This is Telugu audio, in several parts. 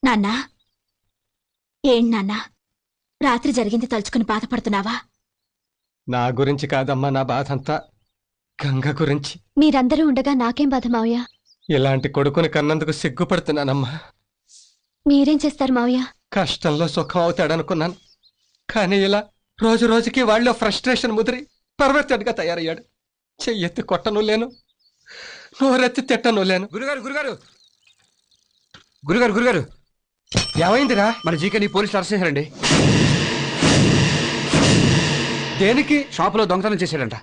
నాన్నా, నాన్నా, రాత్రి జరిగింది తలుచుకుని బాధపడుతున్నావా? నా గురించి కాదమ్మా, నా బాధంతా గంగ గురించి. మీరందరూ ఉండగా నాకేం బాధ మావయ్య? ఇలాంటి కొడుకుని కన్నందుకు సిగ్గుపడుతున్నానమ్మా. మీరేం చేస్తారు మావయ్య? కష్టంలో సుఖం అవుతాడనుకున్నాను, కానీ ఇలా రోజు రోజుకి వాళ్ళలో ఫ్రస్ట్రేషన్ ముదిరి పర్వర్టెడ్గా తయారయ్యాడు. చెయ్యెత్తి కొట్టను లేను, నోరెత్తి తిట్టను లేను. గురుగారు గురుగారు గురుగారు గురుగారు ఏమైందిరా? మన జీకని పోలీసులు అరెస్ట్ చేశారండి. దేనికి? షాపులో దొంగతనం చేశాడంట.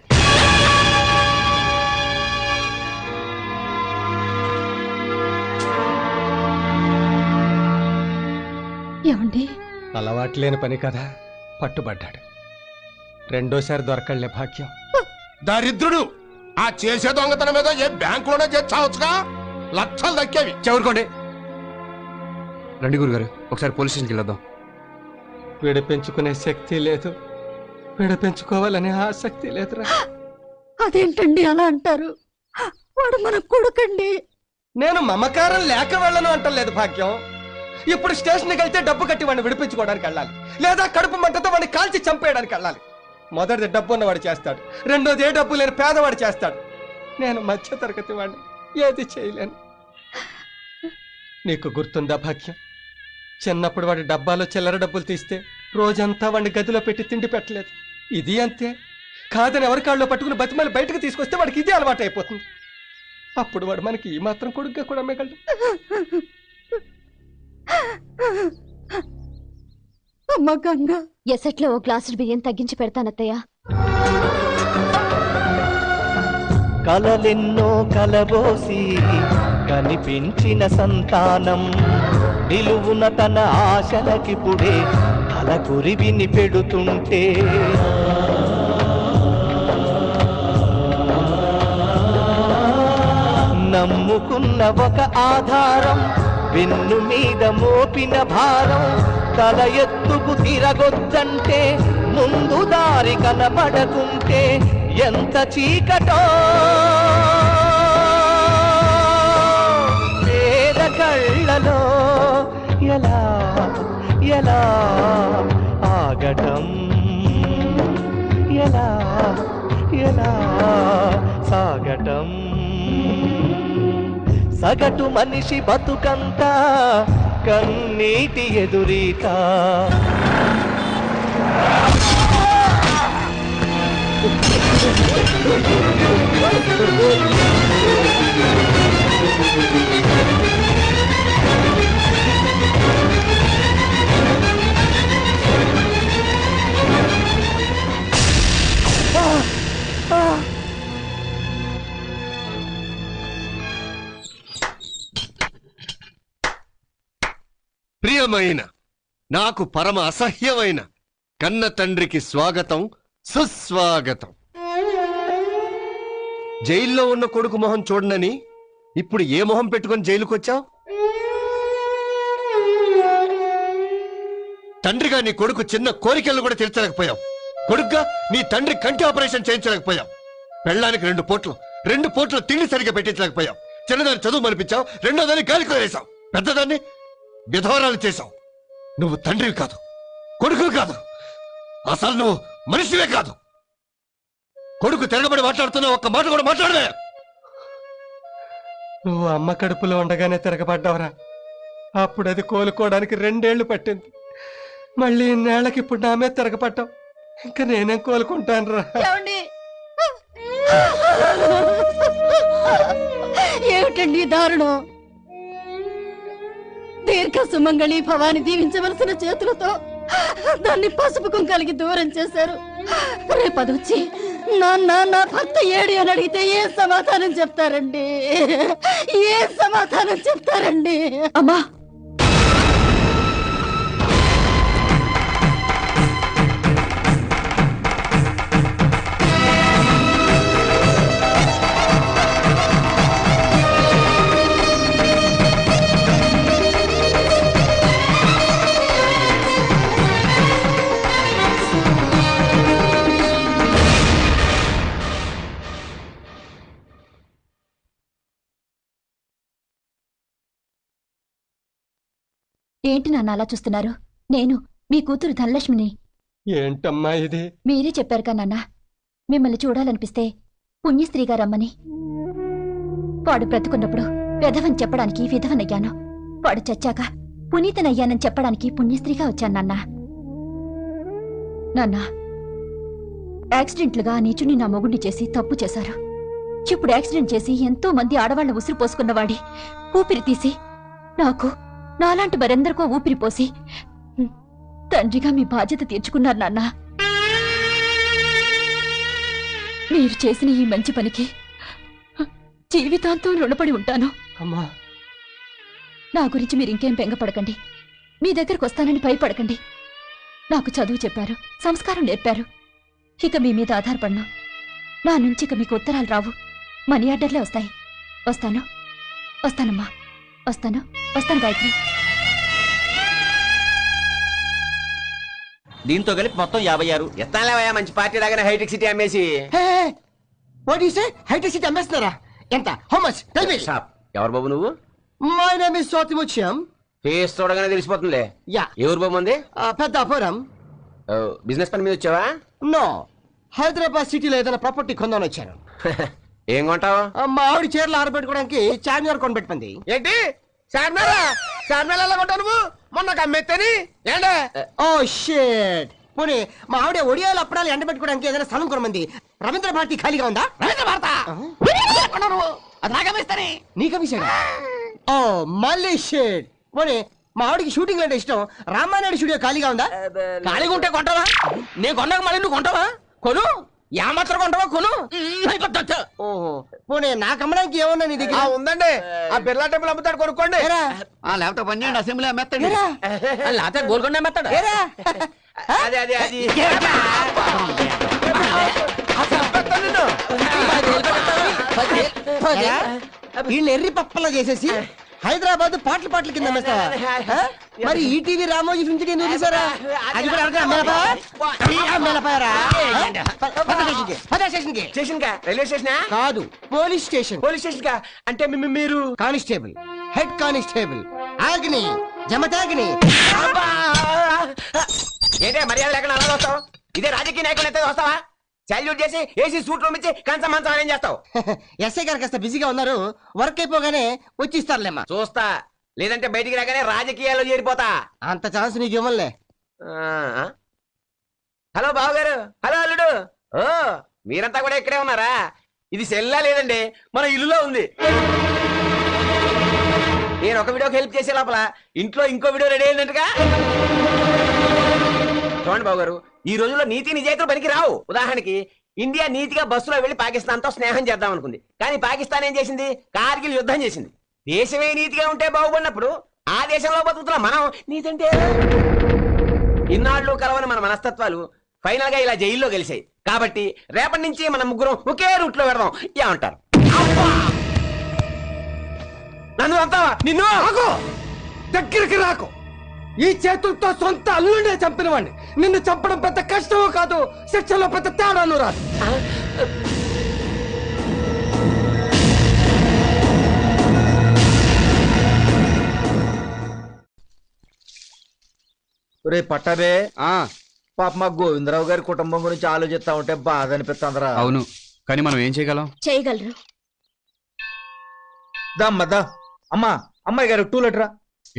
ఏమండి? అలవాటు లేని పని కదా, పట్టుబడ్డాడు. రెండోసారి దొరకళ్లే భాగ్యం. దరిద్రుడు! ఆ చేసే దొంగతనం మీద ఏ బ్యాంకులోనే చేర్చావచ్చుగా, లక్షలు దక్కేవి. చెవురుకోండి. రండి గురుగారు, ఒకసారి పోలీస్ స్టేషన్కి వెళ్ళొద్దాం. విడిపించుకునే శక్తి లేదు, విడిపించుకోవాలనే ఆసక్తి లేదురా. అదేంటండి అలా అంటారు? వాడు మన కొడుకండి. నేను మమకారం లేక వెళ్ళను అంటలేదు భాగ్యం. ఇప్పుడు స్టేషన్కి వెళ్తే డబ్బు కట్టి వాడిని విడిపించుకోవడానికి వెళ్ళాలి, లేదా కడుపు మంటతో వాడిని కాల్చి చంపేయడానికి వెళ్ళాలి. మొదటిది డబ్బు ఉన్నవాడు చేస్తాడు, రెండోది ఏ డబ్బు లేని పేదవాడు చేస్తాడు. నేను మధ్య తరగతి వాడిని, ఏది చేయలేను. నీకు గుర్తుందా భాగ్యం, చిన్నప్పుడు వాడి డబ్బాలో చిల్లర డబ్బులు తీస్తే రోజంతా వాడిని గదిలో పెట్టి తిండి పెట్టలేదు. ఇది అంతే. కాదని ఎవరి కాళ్ళలో పట్టుకుని బతిమాలి బయటకు తీసుకొస్తే వాడికి ఇదే అలవాటు అయిపోతుంది. అప్పుడు వాడు మనకి ఈ మాత్రం కొడుగ్గా కూడా మిగలడు. అమ్మ గంగ, ఎసట్లో ఓ గ్లాసు బియ్యం తగ్గించి పెడతానత్తయ్య. కలలెన్నో కలబోసి కనిపించిన సంతానం నిలువున తన ఆశలకిపుడే తలకురివిని పెడుతుంటే నమ్ముకున్న ఒక ఆధారం వెన్ను మీద మోపిన భారం తల ఎత్తుకు తిరగొద్దంటే ముందు దారి కనబడకుంటే ఎంత చీకటో పేద కళ్ళలో ఎలా ఎలా ఆగటం, ఎలా ఎలా సాగటం. సగటు మనిషి బతుకంతా కన్నీటి ఎదురీత. ప్రియమైన, నాకు పరమ అసహ్యమైన కన్న తండ్రికి స్వాగతం, సుస్వాగతం. జైల్లో ఉన్న కొడుకు మొహం చూడనని ఇప్పుడు ఏ మొహం పెట్టుకొని జైలుకొచ్చావు? తండ్రిగా నీ కొడుకు చిన్న కోరికలను కూడా తీర్చలేకపోయావు. కొడుకుగా నీ తండ్రి కంటి ఆపరేషన్ చేయించలేకపోయావు. పెళ్ళానికి రెండు పూట్ల తిండి సరిగ్గా పెట్టించలేకపోయావు. చిన్నదాన్ని చదువు మనిపించావు, రెండోదాన్ని గాలికి వదిలేశావు, పెద్దదాన్ని విధవరాలు చేశావు. నువ్వు తండ్రివి కాదు, కొడుకు కాదు, అసలు నువ్వు మనిషివే కాదు. కొడుకు తిరగబడి మాట్లాడుతున్నా ఒక్క మాట కూడా మాట్లాడలే. నువ్వు అమ్మ కడుపులో ఉండగానే తిరగబడ్డావురా. అప్పుడు అది కోలుకోవడానికి 2 ఏళ్లు పట్టింది. మళ్ళీ ఇన్నేళ్లకి ఇప్పుడు నా మీద తిరగబడ్డావు. ఇంకా నేనేం కోలుకుంటాను రా. ఏమిటండి దారుణం? దీర్ఘ సుమంగళి భవాని దీవించవలసిన చేతులతో దాన్ని పసుపు కుంకాలకి దూరం చేశారు. రేపదొచ్చి నాన్న నా భర్త ఏడి అని అడిగితే ఏ సమాధానం చెప్తారండి? ఏ సమాధానం చెప్తారండి? అమ్మా, ఏంటి నాన్న అలా చూస్తున్నారు? నేను మీ కూతురు ధనలక్ష్మిని. ఏంటమ్మా ఇది? మీరే చెప్పారుగా నాన్న, మిమ్మల్ని చూడాలనిపిస్తే పుణ్యస్త్రీగా రమ్మని. వాడు బ్రతుకున్నప్పుడు విధవని చెప్పడానికి విధవనయ్యాను. వాడు చచ్చాక పునీతనయ్యానని చెప్పడానికి పుణ్యస్త్రీగా వచ్చాను నాన్న. నాన్న, యాక్సిడెంట్లుగా నీచుని నా మొగుడిని చేసి తప్పు చేశారు. ఇప్పుడు యాక్సిడెంట్ చేసి ఎంతో మంది ఆడవాళ్ల ఉసురు పోసుకున్నవాడి ఊపిరి తీసి నాకు, నాలాంటి మరెందరికో ఊపిరి పోసి తండ్రిగా మీ బాధ్యత తీర్చుకున్నారు నాన్న. మీరు చేసిన ఈ మంచి పనికి జీవితాంతం రుణపడి ఉంటాను. అమ్మా, నా గురించి మీరు ఇంకేం బెంగపడకండి. మీ దగ్గరకు వస్తానని భయపడకండి. నాకు చదువు చెప్పారు, సంస్కారం నేర్పారు. ఇక మీ మీద ఆధారపడను. నా నుంచి ఇక మీకు ఉత్తరాలు రావు, మనీ ఆర్డర్లే వస్తాయి. వస్తానమ్మా, వస్తాను గాయత్రి. దీంతో కలిపి మొత్తం 56. ఎత్తాలేవయ్యా మంచి పార్టీ లాగానే హైటెక్ సిటీ అమ్మేసి. What you say? హైటెక్ సిటీ అమ్మేస్తున్నారా? ఎంత? How much? Tell me. Shop. ఎవరు బాబు నువ్వు? My name is Swathimuthyam. Face చూడగానే తెలిసిపోతుందిలే. యా. ఎవరు బాబు ఉంది? పెద్దాపురం. బిజినెస్ పని మీద వచ్చావా? నో, హైదరాబాద్ సిటీలో ఏదైనా ప్రాపర్టీ కొందామని వచ్చాను. ఏం కొంటావు? మా ఆవిడ చీరలు ఆరబెట్టుకోవడానికి చార్మినార్ కొనిపెట్టుకుంది. ఏంటి చార్మినారా? చార్మినార్ ఎలా కొంటావు నువ్వు? మొన్న అమ్మేత్తని ఏంటే? Oh shit. పోనీ మా ఆవిడ ఒడియాలు అప్పడాలు ఎండబెట్టుకోవడానికి ఏదైనా స్థలం కొనమంది. రవీంద్ర భారతి ఖాళీగా ఉందా? రవీంద్ర భారత అది నాగమేస్తానే. నీకమిసాడా? ఓ మళ్ళీ షిట్. పోనీ మా ఆవిడకి షూటింగ్ అంటే ఇష్టం. రామానాయుడు స్టూడియో ఖాళీగా ఉందా? ఖాళీగా ఉంటే కొంటావా? నేను కొన్నాక మళ్ళీ నువ్వు కొంటావా? కొను. ఏమాత్రం కొంటావా? కొను. ఓహో, పోనీ నాకు అమ్మడానికి ఏమన్నా నీ దగ్గర? ఉందండి. ఆ బిర్లా టెంపుల్ అమ్ముతాడు, కొనుక్కోండి. లేకపోతే పన్నెండు అసెంబ్లీ అమ్మేస్తాడు. లేకపోతే గోల్కొండ అమ్మేస్తాడు. అదే అదే అది వీళ్ళు ఎర్రి పప్పలా చేసేసి హైదరాబాద్ పాటల కింద అమ్మేస్తావా? మరి ఈటీవీ రామోజీ ఫిల్మ్ సిటీ ఎందుకు తీసారా? అది కూడా స్టేషన్ కా? రైల్వే స్టేషనా? కాదు, పోలీస్ స్టేషన్. పోలీస్ స్టేషన్ కా? అంటే మీరు కానిస్టేబుల్, హెడ్ కానిస్టేబుల్ ఆగ్ని జమతాగ్ని. ఏంటే మర్యాద లేకుండా అలా వస్తావు? ఇదే రాజకీయ నాయకులు అయితే వస్తావా? సాల్యూట్ చేసి ఏసీ సూట్ రూమ్ ఇచ్చి కంచం మంచం ఏం చేస్తావు? ఎస్ఐ గారు కాస్త బిజీగా ఉన్నారు, వర్క్ అయిపోగానే వచ్చి ఇస్తారులేమ్మా. చూస్తా, లేదంటే బయటికి రాగానే రాజకీయాల్లో చేరిపోతా. అంత ఛాన్స్ నీకు ఇవ్వలే. హలో బావగారు. హలో అల్లుడు. ఓ మీరంతా కూడా ఇక్కడే ఉన్నారా? ఇది సెల్లా లేదండి, మన ఇల్లులో ఉంది. నేను ఒక వీడియోకి హెల్ప్ చేసే లోపల ఇంట్లో ఇంకో వీడియో రెడీ అయిందంటగా. చూడండి బాబు గారు, ఈ రోజుల్లో నీతి నిజాయితీలు పనికి రావు. ఉదాహరణకి ఇండియా నీతిగా బస్సులో వెళ్లి పాకిస్తాన్ తో స్నేహం చేద్దాం అనుకుంది, కానీ పాకిస్తాన్ ఏం చేసింది? కార్గిల్ యుద్ధం చేసింది. దేశమే నీతిగా ఉంటే బాగుపడినప్పుడు ఆ దేశంలో బతుకుతున్న మనం నీతి అంటే ఇన్నాళ్ళు కలవని మన మనస్తత్వాలు ఫైనల్ గా ఇలా జైల్లో గెలిచాయి. కాబట్టి రేపటి నుంచి మన ముగ్గురం ఒకే రూట్ లో పెడదాం. ఏమంటారు? నన్ను అంతావా? నిన్ను దగ్గరికి రాకు. ఈ చేతులతో సొంత అల్లుడే చంపిన వాడిని నిన్ను చంపడం పెద్ద కష్టమో కాదు, శిక్షలో పెద్ద తేడాను రాదు. రే పట్టాబే, పాప మా గోవిందరావు గారి కుటుంబం గురించి ఆలోచిస్తా ఉంటే బాధ అనిపిస్తుందిరా. అవును, కానీ మనం ఏం చేయగలం? చేయగలరు. దమ్మదా అమ్మా, అమ్మాయి గారు 2 లీటరా.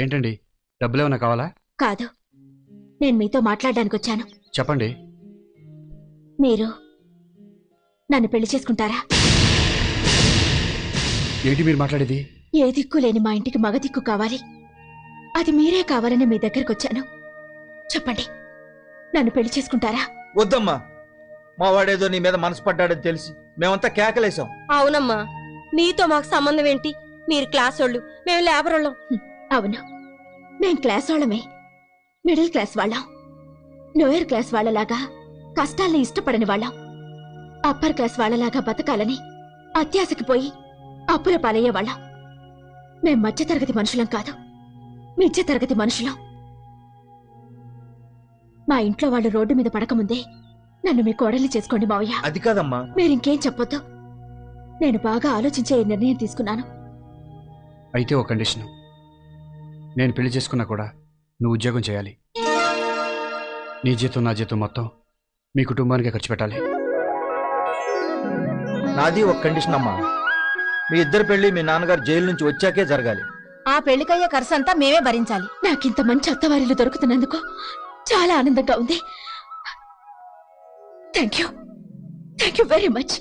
ఏంటండి, డబ్బులేమన్నా కావాలా? కాదు, నేను మీతో మాట్లాడడానికి వచ్చాను. చెప్పండి. మీరు నన్ను పెళ్లి చేసుకుంటారా? ఏంటి మీరు మాట్లాడేది? ఏ దిక్కు లేని మా ఇంటికి మగ దిక్కు కావాలి, అది మీరే కావాలని మీ దగ్గరకు వచ్చాను. చెప్పండి, నన్ను పెళ్లి చేసుకుంటారా? వద్దమ్మా, మా వాడేదో నీ మీద మనసు పడ్డాడని తెలిసి మేమంతా కేకలేసాం. అవునమ్మా, మీతో మాకు సంబంధం ఏంటి? మీరు క్లాస్ వాళ్ళు, మేము లేబర్ వాళ్ళం. అవును, మేం క్లాస్ వాళ్ళమే. మిడిల్ క్లాస్ వాళ్ళం. లోయర్ క్లాస్ వాళ్ళలాగా కష్టాల్ని ఇష్టపడని వాళ్ళం. అప్పర్ క్లాస్ వాళ్ళలాగా బతకాలని అత్యాశకి పోయి అప్పుల పాలయ్యే వాళ్ళం. మేం మధ్యతరగతి మనుషులం కాదు, మిథ్య తరగతి మనుషులం. మా ఇంట్లో వాళ్ళు రోడ్డు మీద పడకముందే నన్ను మీ కోడల్ని చేసుకోండి మావయ్య. అది కాదమ్మా. మీరింకేం చెప్పొద్దు. నేను బాగా ఆలోచించే ఈ నిర్ణయం తీసుకున్నాను. అయితే ఒక కండిషన్, నేను పెళ్లి చేసుకున్నా కూడా నువ్వు ఉద్యోగం చేయాలి. నీ జీతం నా జీతం మొత్తం మీ కుటుంబానికే ఖర్చు పెట్టాలి. నాది ఒక కండిషన్ అమ్మా. మీ ఇద్దరు పెళ్లి మీ నాన్నగారు జైలు నుంచి వచ్చాకే జరగాలి. ఆ పెళ్లికయ్యే ఖర్చు అంతా మేమే భరించాలి. నాకింత మంచి అత్తవారిలు దొరుకుతున్నందుకు చాలా ఆనందంగా ఉంది. Thank you very much.